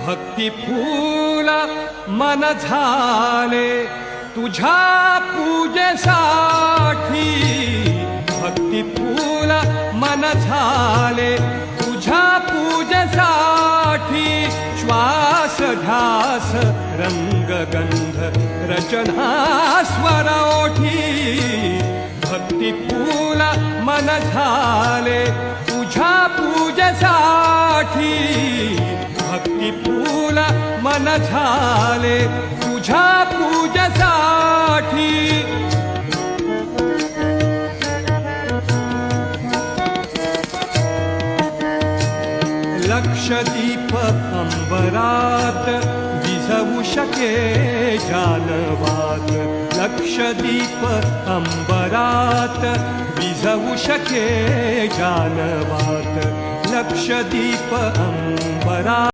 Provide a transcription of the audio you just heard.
भक्ती फूल मन झाले तुझ्या पूजेसाठी, भक्ती फूल मन झाले तुझ्या पूजेसाठी, श्वास ध्यास रंग गंध रचना स्वर ओठी, भक्ती फूल मन झाले तुझ्या पूजेसाठी, भक्ती फूल मन झाले तुझ्या पूजेसाठी. लक्षदीप अंबरात विझवू शके जानवात, लक्षदीप अंबरात विझवू शके जानवात, लक्षदीप अंबरात.